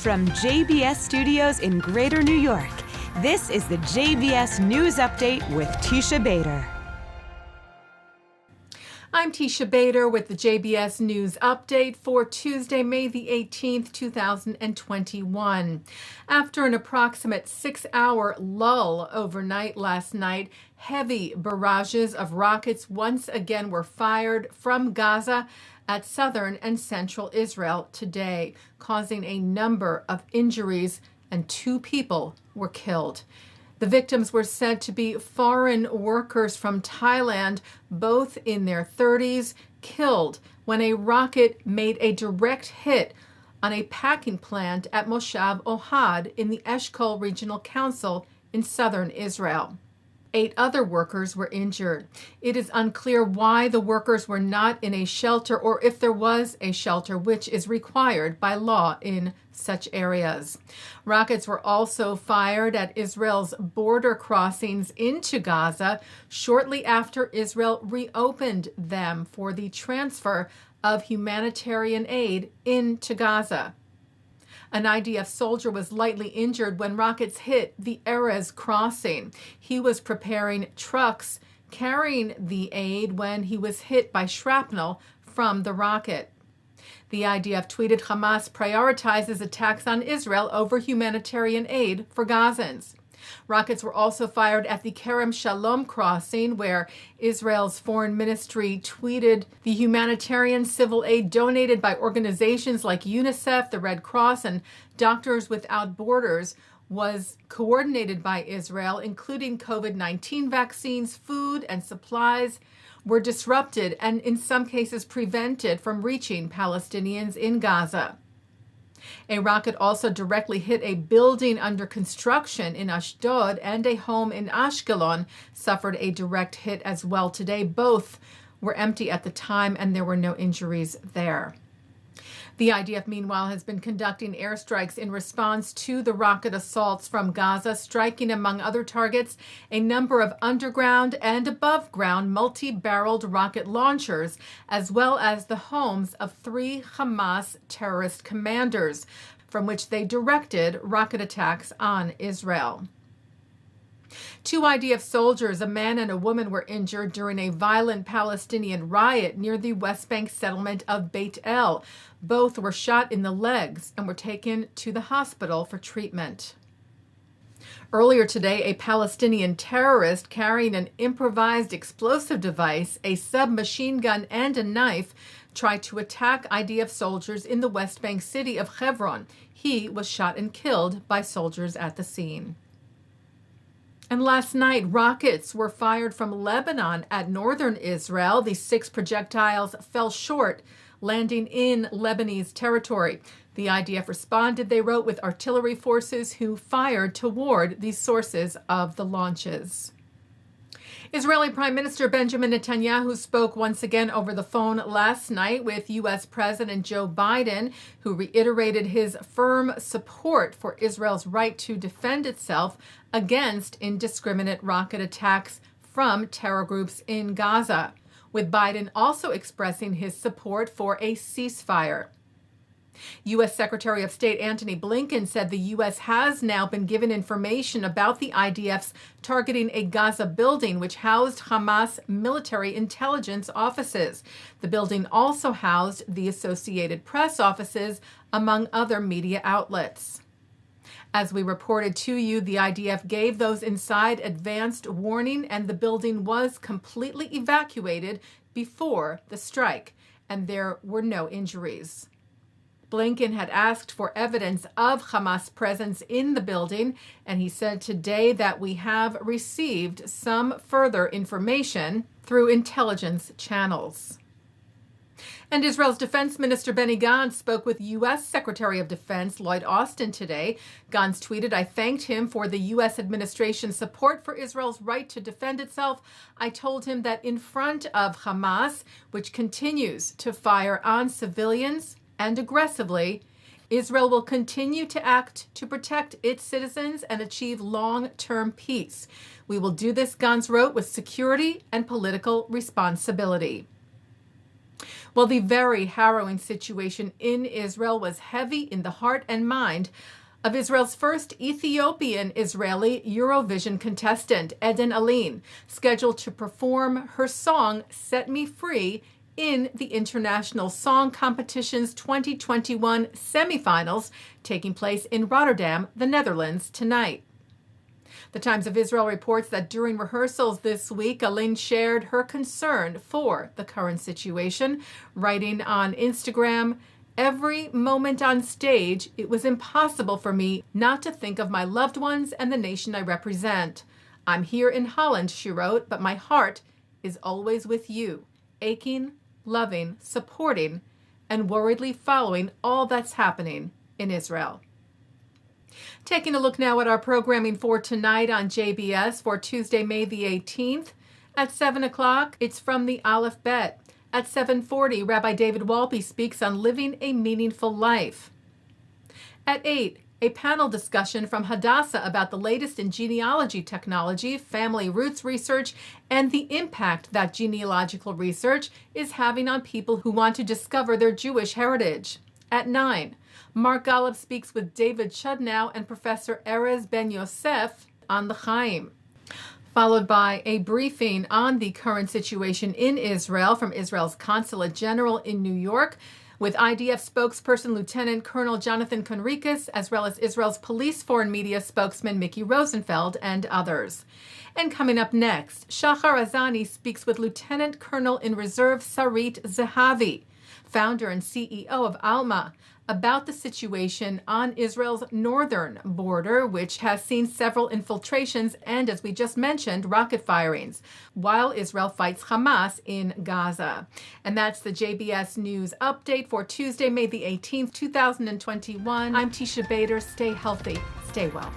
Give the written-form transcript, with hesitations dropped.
From JBS Studios in Greater New York, this is the JBS News Update with Teisha Bader. I'm Teisha Bader with the JBS News Update for Tuesday, May the 18th, 2021. After an approximate 6-hour lull overnight last night, heavy barrages of rockets once again were fired from Gaza at southern and central Israel today, causing a number of injuries, and 2 people were killed. The victims were said to be foreign workers from Thailand, both in their 30s, killed when a rocket made a direct hit on a packing plant at Moshav Ohad in the Eshkol Regional Council in southern Israel. 8 other workers were injured. It is unclear why the workers were not in a shelter or if there was a shelter, which is required by law in such areas. Rockets were also fired at Israel's border crossings into Gaza shortly after Israel reopened them for the transfer of humanitarian aid into Gaza. An IDF soldier was lightly injured when rockets hit the Erez crossing. He was preparing trucks carrying the aid when he was hit by shrapnel from the rocket. The IDF tweeted, "Hamas prioritizes attacks on Israel over humanitarian aid for Gazans." Rockets were also fired at the Kerem Shalom crossing, where Israel's foreign ministry tweeted the humanitarian civil aid donated by organizations like UNICEF, the Red Cross, and Doctors Without Borders was coordinated by Israel, including COVID-19 vaccines, food, and supplies were disrupted and in some cases prevented from reaching Palestinians in Gaza. A rocket also directly hit a building under construction in Ashdod, and a home in Ashkelon suffered a direct hit as well today. Both were empty at the time, and there were no injuries there. The IDF, meanwhile, has been conducting airstrikes in response to the rocket assaults from Gaza, striking, among other targets, a number of underground and above-ground multi-barreled rocket launchers, as well as the homes of 3 Hamas terrorist commanders, from which they directed rocket attacks on Israel. 2 IDF soldiers, a man and a woman, were injured during a violent Palestinian riot near the West Bank settlement of Beit El. Both were shot in the legs and were taken to the hospital for treatment. Earlier today, a Palestinian terrorist carrying an improvised explosive device, a submachine gun, and a knife tried to attack IDF soldiers in the West Bank city of Hebron. He was shot and killed by soldiers at the scene. And last night, rockets were fired from Lebanon at northern Israel. The 6 projectiles fell short, landing in Lebanese territory. The IDF responded, they wrote, with artillery forces who fired toward the sources of the launches. Israeli Prime Minister Benjamin Netanyahu spoke once again over the phone last night with U.S. President Joe Biden, who reiterated his firm support for Israel's right to defend itself against indiscriminate rocket attacks from terror groups in Gaza, with Biden also expressing his support for a ceasefire. U.S. Secretary of State Antony Blinken said the U.S. has now been given information about the IDF's targeting a Gaza building which housed Hamas military intelligence offices. The building also housed the Associated Press offices, among other media outlets. As we reported to you, the IDF gave those inside advanced warning, and the building was completely evacuated before the strike, and there were no injuries. Blinken had asked for evidence of Hamas presence in the building, and he said today that we have received some further information through intelligence channels. And Israel's Defense Minister Benny Gantz spoke with U.S. Secretary of Defense Lloyd Austin today. Gantz tweeted, "I thanked him for the U.S. administration's support for Israel's right to defend itself. I told him that in front of Hamas, which continues to fire on civilians and aggressively, Israel will continue to act to protect its citizens and achieve long-term peace. We will do this," Gantz wrote, "with security and political responsibility." Well, the very harrowing situation in Israel was heavy in the heart and mind of Israel's first Ethiopian-Israeli Eurovision contestant, Eden Aline, scheduled to perform her song, Set Me Free, in the International Song Competition's 2021 semifinals, taking place in Rotterdam, the Netherlands, tonight. The Times of Israel reports that during rehearsals this week, Aline shared her concern for the current situation, writing on Instagram, "Every moment on stage, it was impossible for me not to think of my loved ones and the nation I represent. I'm here in Holland," she wrote, "but my heart is always with you, aching, loving, supporting, and worriedly following all that's happening in Israel." Taking a look now at our programming for tonight on JBS for Tuesday, May the 18th. At 7 o'clock, it's From the Aleph Bet. At 7:40, Rabbi David Walpe speaks on living a meaningful life. At 8, a panel discussion from Hadassah about the latest in genealogy technology, family roots research, and the impact that genealogical research is having on people who want to discover their Jewish heritage. At 9, Mark Golub speaks with David Chudnow and Professor Erez Ben Yosef on the Chaim, followed by a briefing on the current situation in Israel from Israel's Consulate General in New York, with IDF spokesperson Lieutenant Colonel Jonathan Conricus, as well as Israel's police foreign media spokesman Mickey Rosenfeld and others. And coming up next, Shachar Azani speaks with Lieutenant Colonel in Reserve Sarit Zehavi, founder and CEO of Alma, about the situation on Israel's northern border, which has seen several infiltrations and, as we just mentioned, rocket firings, while Israel fights Hamas in Gaza. And that's the JBS News Update for Tuesday, May the 18th, 2021. I'm Teisha Bader. Stay healthy. Stay well.